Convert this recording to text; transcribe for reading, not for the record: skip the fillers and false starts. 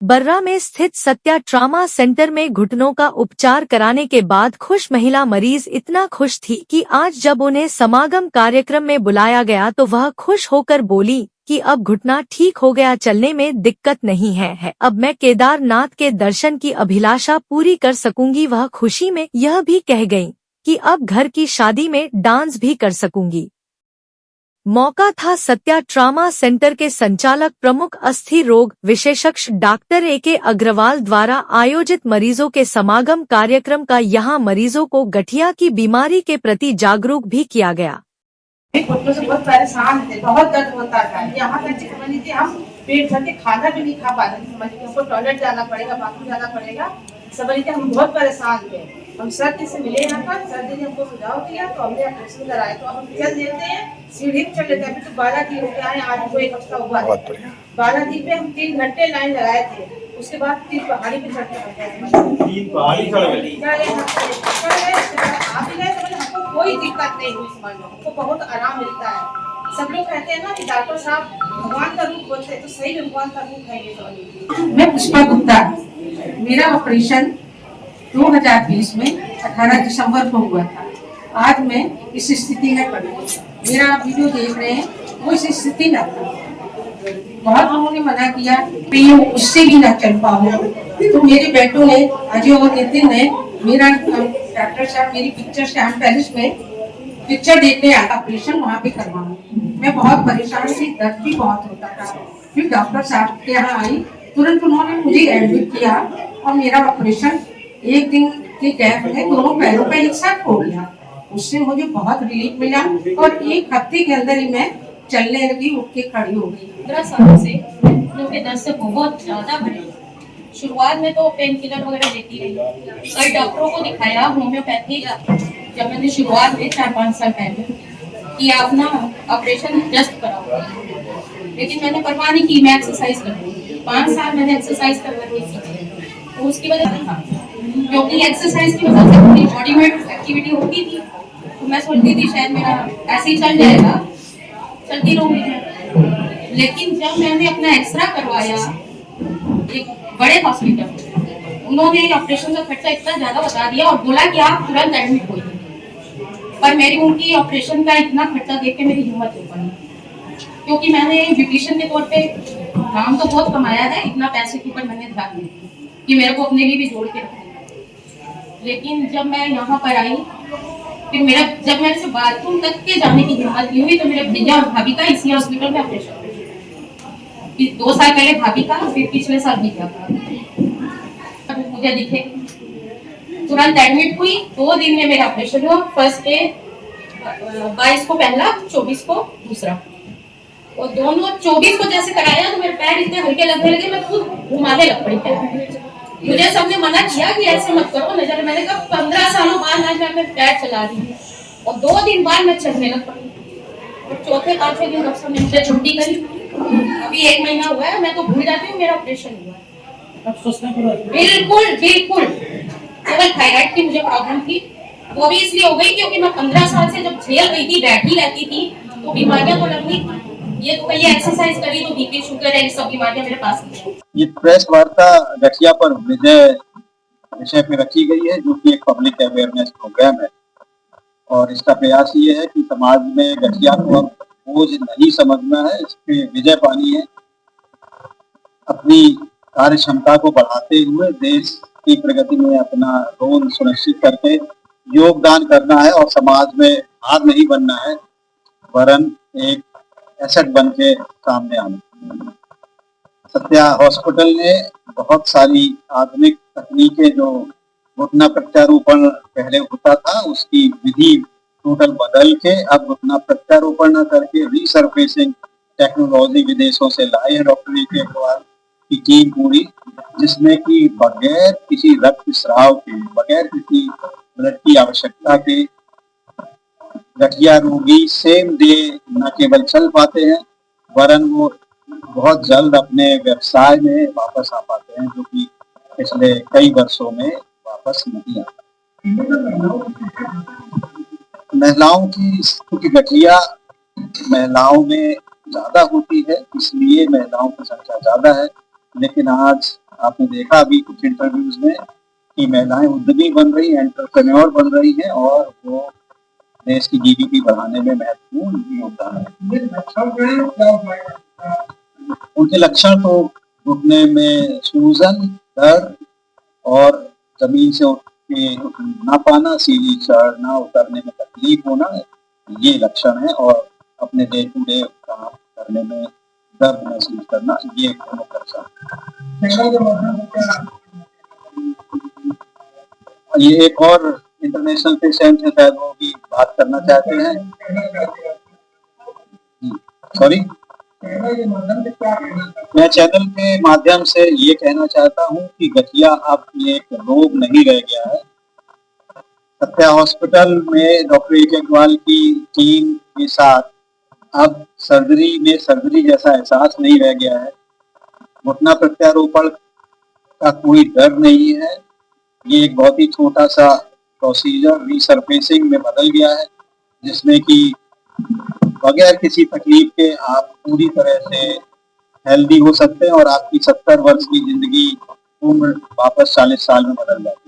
बर्रा में स्थित Satya trauma centre में घुटनों का उपचार कराने के बाद खुश महिला मरीज इतना खुश थी कि आज जब उन्हें समागम कार्यक्रम में बुलाया गया तो वह खुश होकर बोली कि अब घुटना ठीक हो गया, चलने में दिक्कत नहीं है। अब मैं केदारनाथ के दर्शन की अभिलाषा पूरी कर सकूंगी। वह खुशी में यह भी कह गयी कि अब घर की शादी में डांस भी कर सकूंगी। मौका था सत्या ट्रामा सेंटर के संचालक प्रमुख अस्थि रोग विशेषज्ञ डॉक्टर A.K. अग्रवाल द्वारा आयोजित मरीजों के समागम कार्यक्रम का। यहाँ मरीजों को गठिया की बीमारी के प्रति जागरूक भी किया गया। घुटनों से बहुत परेशान थे, बहुत दर्द होता था। यहाँ तक समझ लीजिए हम पेट भर के खाना भी नहीं खा पाते थे। समझ लीजिए हमको टॉयलेट जाना पड़ेगा, बाथरूम जाना पड़ेगा। समझ लीजिए हम बहुत परेशान थे। हम सर जी से मिले यहाँ पर, सर जी ने हमको सुझाव दिया तो हमने ऑपरेशन कराया। तो हम चल देते हैं, सीढ़ी पे चल लेते हैं। अभी तो बालाजी हो गया है, आज वो 1 हफ्ता हुआ है। बालाजी पे हम 3 घंटे लाइन लगाए थे। उसके बाद 3 पहाड़ी पे चढ़ते हैं। 3 पहाड़ी चढ़ गई। आप ही गए, हमको कोई दिक्कत नहीं हुई। समझ लो हमको बहुत आराम मिलता है। सब लोग कहते हैं ना कि डॉक्टर साहब भगवान का रूप होते हैं, तो सही में भगवान का रूप है ये। मैं पुष्पा गुप्ता, मेरा ऑपरेशन 2020 में 18 दिसंबर को हुआ था। आज मैं इस स्थिति में पड़ी। मेरा आप वीडियो देख रहे हैं, वो इस स्थिति में था। बहुत लोगों ने मना किया कि उससे भी ना चल पाऊँ, तो मेरे बेटों ने अजय और नितिन ने मेरा डॉक्टर साहब मेरी पिक्चर श्याम पैलेस में पिक्चर देखने आया, ऑपरेशन वहाँ पे करवाऊँ। मैं बहुत परेशान थी, दर्द भी बहुत होता था। फिर डॉक्टर साहब के यहाँ आई, तुरंत उन्होंने मुझे एडमिट किया और मेरा ऑपरेशन 1 दिन के गैप में दोनों पैरों पे एक साथ हो गया। उससे मुझे बहुत रिलीफ मिला और 1 हफ्ते के अंदर ही मैं चलने लगी, उठ के खड़ी हो गई। 15 सालों से क्योंकि दर्द से बहुत ज्यादा बढ़े। शुरुआत में तो पेन किलर वगैरह लेती रही, कई डॉक्टरों को दिखाया, होम्योपैथी। जब मैंने शुरुआत में 4-5 साल पहले कि आप ना ऑपरेशन जस्ट कराओ, लेकिन मैंने परवाह नहीं की। मैं एक्सरसाइज करती 5 साल मैंने एक्सरसाइज करना सीखी, तो उसकी वजह से, क्योंकि एक्सरसाइज की वजह से पूरी बॉडी में एक्टिविटी होती थी, तो मैं सोचती थी शायद मेरा ऐसे ही चल जाएगा, चलती रहूंगी। लेकिन जब मैंने अपना एक्सरा करवाया एक बड़े हॉस्पिटल, उन्होंने ऑपरेशन का खर्चा इतना ज्यादा बता दिया और बोला कि आप तुरंत एडमिट होइए। पर मेरी उनकी ऑपरेशन का इतना खर्चा देख के मेरी हिम्मत नहीं पड़ी, क्योंकि मैंने ब्यूटिशियन के तौर पे काम तो बहुत कमाया है, इतना पैसे के ऊपर मैंने ध्यान नहीं दिया कि मेरे को अपने लिए भी जोड़ के रखना। लेकिन जब मैं यहाँ पर आई, फिर जब मैंने से बाथरूम तक के जाने की हिम्मत नहीं हुई, तो मेरे भैया और भाभी का इसी हॉस्पिटल में ऑपरेशन हुआ। 2 साल पहले भाभी का, फिर पिछले साल भैया का। मुझे दिखे तुरंत एडमिट हुई, 2 दिन में मेरा ऑपरेशन हुआ। फर्स्ट डे 22 को पहला, 24 को दूसरा, और दोनों 24 को जैसे कराया तो मेरे पैर इतने हल्के लगने लगे, मैं खुद घुमाने लग पड़ी पैर। मुझे सबने मना किया कि ऐसे मत करो नजर। मैंने कहा 15 सालों बाद आज मैं पैर चला रही हूँ, और 2 दिन बाद मैं चलने लग पड़ी। और चौथे 5वें दिन डॉक्टर ने मुझे छुट्टी करी। अभी 1 महीना हुआ है, मैं तो भूल जाती हूँ मेरा ऑपरेशन हुआ। बिल्कुल बिल्कुल, केवल थायराइड की मुझे प्रॉब्लम थी, वो भी इसलिए हो गई क्योंकि मैं 15 साल से जब झेल रही थी, बैठी रहती थी, तो बीमारियां तो लगनी। ये तो कहीं एक्सरसाइज करी तो बीपी शुगर है, सब बीमारियां मेरे पास नहीं। ये प्रेस वार्ता गठिया पर विषय पे रखी गई है, जो कि एक पब्लिक अवेयरनेस प्रोग्राम है, और इसका प्रयास ये है कि समाज में गठिया को बोझ नहीं समझना है, इस पे विजय पानी है। अपनी कार्य क्षमता को बढ़ाते हुए देश की प्रगति में अपना रोल सुनिश्चित करके योगदान करना है, और समाज में हार नहीं बनना है, वरन एक एसेट बन के सामने आना। सत्या हॉस्पिटल ने बहुत सारी आधुनिक तकनीकें, जो घुटना प्रत्यारोपण पहले होता था उसकी विधि टोटल बदल के अब घुटना प्रत्यारोपण न करके रीसर्फेसिंग टेक्नोलॉजी विदेशों से लाए हैं डॉक्टर A.K. अग्रवाल की टीम पूरी, जिसमें कि बगैर किसी रक्तस्राव के, बगैर किसी ब्लड की आवश्यकता के गठिया रोगी सेम डे न केवल चल पाते हैं, वरन वो बहुत जल्द अपने व्यवसाय में वापस आ पाते हैं, जो कि पिछले कई वर्षों में वापस नहीं आता। महिलाओं की, क्योंकि गठिया महिलाओं में ज्यादा होती है, इसलिए महिलाओं की संख्या ज्यादा है, लेकिन आज आपने देखा अभी कुछ इंटरव्यूज में कि महिलाएं उद्यमी बन रही हैं, एंटरप्रेन्योर बन रही हैं और वो देश की जीडीपी बढ़ाने में महत्वपूर्ण योगदान है। उनके लक्षण तो घुटने में सूजन, दर्द और जमीन से उठ के ना पाना, सीढ़ी चढ़ना उतरने में तकलीफ होना, ये लक्षण है। और अपने डे टू डे काम करने में दर्द महसूस करना, ये प्रमुख लक्षण है। ये एक और इंटरनेशनल पेशेंट है, शायद वो भी बात करना चाहते हैं। सॉरी, मैं चैनल के माध्यम से ये कहना चाहता हूँ कि गठिया अब एक रोग नहीं रह गया है। सत्या हॉस्पिटल में डॉक्टर अग्रवाल की टीम के साथ अब सर्जरी जैसा एहसास नहीं रह गया है। घुटना प्रत्यारोपण का कोई डर नहीं है। ये एक बहुत ही छोटा सा प्रोसीजर रीसरफेसिंग में बदल गया है, जिसमें कि बगैर किसी तकलीफ के आप पूरी तरह से हेल्दी हो सकते हैं और आपकी 70 वर्ष की जिंदगी उम्र वापस 40 साल में बदल जाती है।